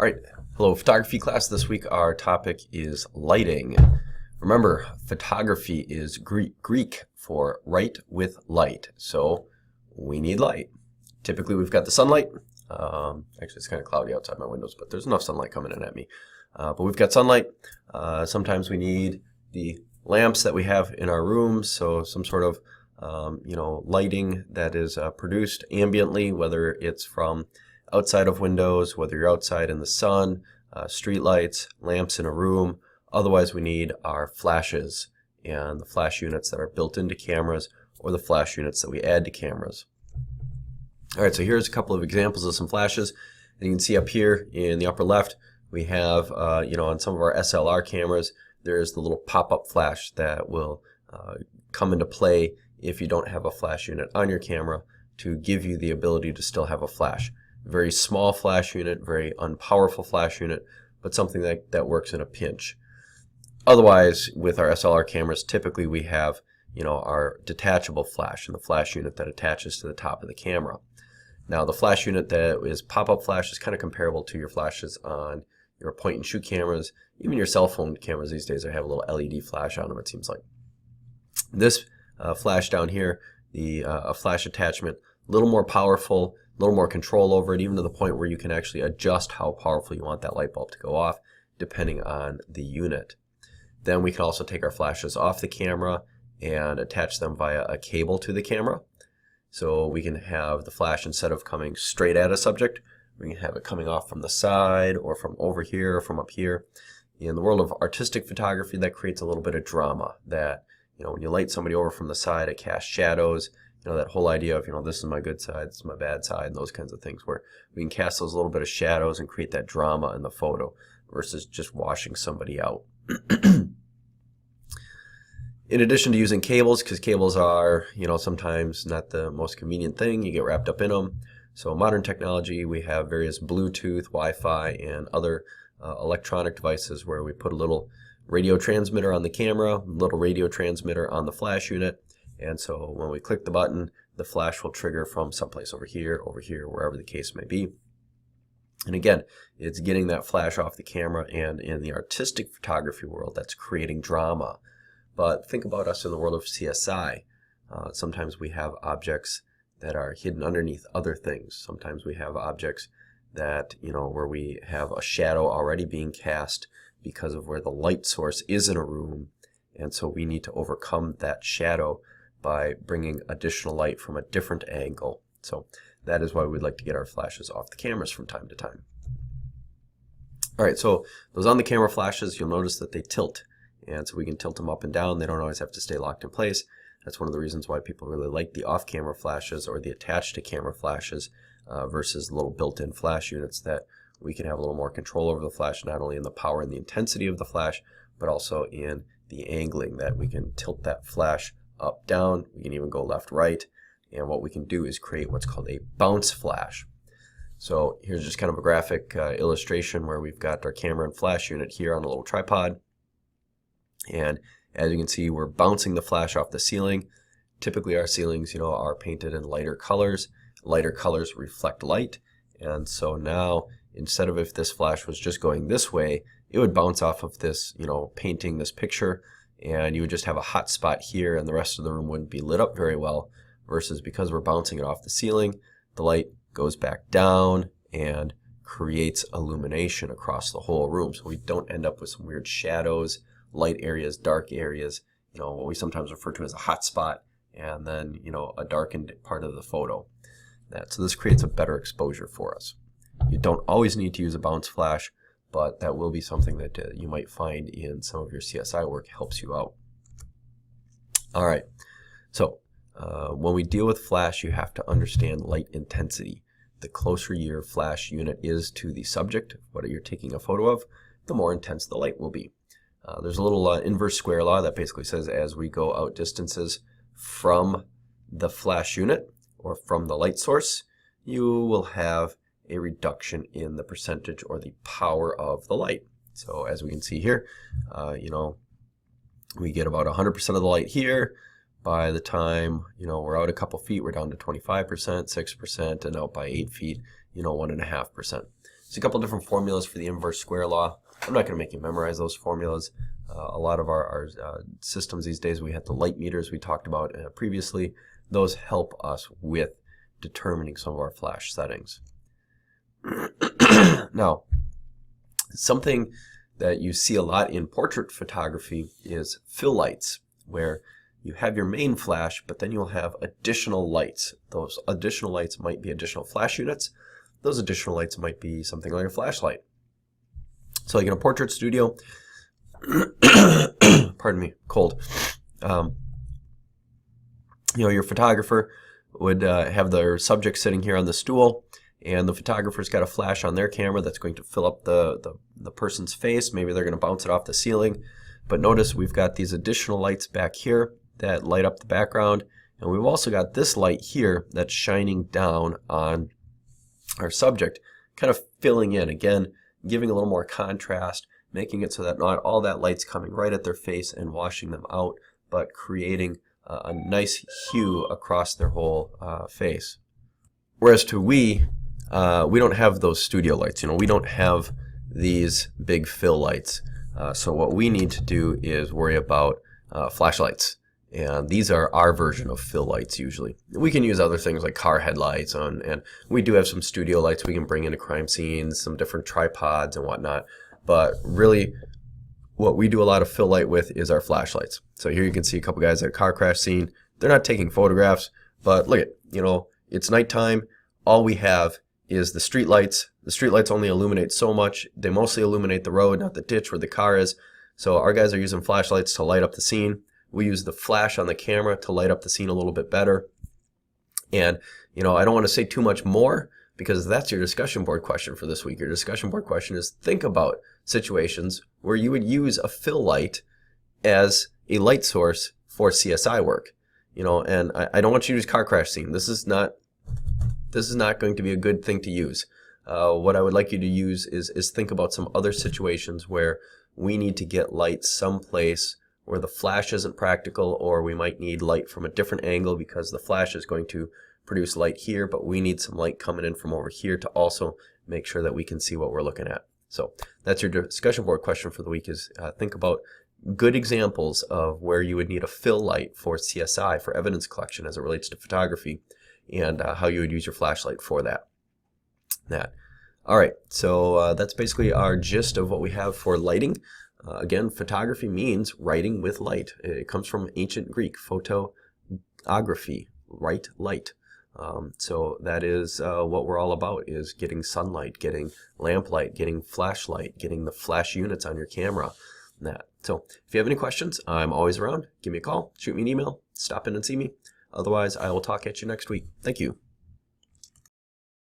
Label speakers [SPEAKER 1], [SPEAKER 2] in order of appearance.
[SPEAKER 1] All right, hello photography class. This week our topic is lighting. Remember, photography is Greek for right with light, so we need light. Typically we've got the sunlight. Actually it's kind of cloudy outside my windows, but there's enough sunlight coming in at me. But we've got sunlight. Sometimes we need the lamps that we have in our rooms, so some sort of lighting that is produced ambiently, whether it's from outside of windows, whether you're outside in the sun, street lights, lamps in a room. Otherwise, we need our flashes and the flash units that are built into cameras or the flash units that we add to cameras. All right, so here's a couple of examples of some flashes. And you can see up here in the upper left, we have, on some of our SLR cameras, there's the little pop-up flash that will come into play if you don't have a flash unit on your camera to give you the ability to still have a flash. Very small flash unit, very unpowerful flash unit, but something that works in a pinch. Otherwise, with our SLR cameras, typically we have, our detachable flash and the flash unit that attaches to the top of the camera. Now, the flash unit that is pop-up flash is kind of comparable to your flashes on your point-and-shoot cameras. Even your cell phone cameras these days, they have a little LED flash on them, it seems like. This flash down here, the flash attachment, a little more powerful, a little more control over it, even to the point where you can actually adjust how powerful you want that light bulb to go off, depending on the unit. Then we can also take our flashes off the camera and attach them via a cable to the camera. So we can have the flash, instead of coming straight at a subject, we can have it coming off from the side or from over here or from up here. In the world of artistic photography, that creates a little bit of drama. That, when you light somebody over from the side, it casts shadows. That whole idea of, this is my good side, this is my bad side, and those kinds of things, where we can cast those little bit of shadows and create that drama in the photo versus just washing somebody out. In addition to using cables, because cables are, sometimes not the most convenient thing, you get wrapped up in them. So modern technology, we have various Bluetooth, Wi-Fi, and other electronic devices where we put a little radio transmitter on the camera, a little radio transmitter on the flash unit. And so when we click the button, the flash will trigger from someplace over here, wherever the case may be. And again, it's getting that flash off the camera, and in the artistic photography world, that's creating drama. But think about us in the world of CSI. Sometimes we have objects that are hidden underneath other things. Sometimes we have objects that, where we have a shadow already being cast because of where the light source is in a room. And so we need to overcome that shadow by bringing additional light from a different angle. So that is why we'd like to get our flashes off the cameras from time to time. All right, so those on the camera flashes, you'll notice that they tilt. And so we can tilt them up and down. They don't always have to stay locked in place. That's one of the reasons why people really like the off-camera flashes or the attached-to-camera flashes versus little built-in flash units, that we can have a little more control over the flash, not only in the power and the intensity of the flash, but also in the angling, that we can tilt that flash up, down. We can even go left, right. And what we can do is create what's called a bounce flash. So here's just kind of a graphic illustration where we've got our camera and flash unit here on a little tripod. And as you can see, we're bouncing the flash off the ceiling. Typically our ceilings, are painted in lighter colors. Lighter colors reflect light. And so now, instead of if this flash was just going this way, it would bounce off of this, painting, this picture, and you would just have a hot spot here and the rest of the room wouldn't be lit up very well, versus because we're bouncing it off the ceiling, the light goes back down and creates illumination across the whole room. So we don't end up with some weird shadows, light areas, dark areas, what we sometimes refer to as a hot spot, and then, a darkened part of the photo. So this creates a better exposure for us. You don't always need to use a bounce flash, but that will be something that you might find in some of your CSI work, helps you out. All right, so when we deal with flash, you have to understand light intensity. The closer your flash unit is to the subject, what you're taking a photo of, the more intense the light will be. There's a little inverse square law that basically says as we go out distances from the flash unit or from the light source, you will have a reduction in the percentage or the power of the light. So as we can see here, we get about 100% of the light here. By the time, we're out a couple feet, we're down to 25%, 6%, and out by 8 feet, 1.5%. There's a couple different formulas for the inverse square law. I'm not going to make you memorize those formulas. A lot of our systems these days, we have the light meters we talked about previously. Those help us with determining some of our flash settings. Now, something that you see a lot in portrait photography is fill lights, where you have your main flash, but then you'll have additional lights. Those additional lights might be additional flash units. Those additional lights might be something like a flashlight. So like in a portrait studio, pardon me, cold. Your photographer would have their subject sitting here on the stool, and the photographer's got a flash on their camera that's going to fill up the person's face. Maybe they're going to bounce it off the ceiling. But notice we've got these additional lights back here that light up the background, and we've also got this light here that's shining down on our subject, kind of filling in, again, giving a little more contrast, making it so that not all that light's coming right at their face and washing them out, but creating a nice hue across their whole face. Whereas we don't have those studio lights. We don't have these big fill lights. So what we need to do is worry about flashlights. And these are our version of fill lights usually. We can use other things like car headlights, and we do have some studio lights we can bring into crime scenes, some different tripods and whatnot. But really, what we do a lot of fill light with is our flashlights. So here you can see a couple guys at a car crash scene. They're not taking photographs, but look at, it's nighttime. All we have is the street lights. The street lights only illuminate so much. They mostly illuminate the road, not the ditch where the car is. So our guys are using flashlights to light up the scene. We use the flash on the camera to light up the scene a little bit better. And, I don't want to say too much more because that's your discussion board question for this week. Your discussion board question is, think about situations where you would use a fill light as a light source for CSI work. And I don't want you to use car crash scene. This is not going to be a good thing to use. What I would like you to use is think about some other situations where we need to get light someplace where the flash isn't practical, or we might need light from a different angle because the flash is going to produce light here, but we need some light coming in from over here to also make sure that we can see what we're looking at. So that's your discussion board question for the week, is think about good examples of where you would need a fill light for CSI, for evidence collection as it relates to photography, and how you would use your flashlight for that. All right, so that's basically our gist of what we have for lighting. Again, photography means writing with light. It comes from ancient Greek, photography, write light. So that is what we're all about, is getting sunlight, getting lamplight, getting flashlight, getting the flash units on your camera. So if you have any questions, I'm always around. Give me a call, shoot me an email, stop in and see me. Otherwise, I will talk at you next week. Thank you.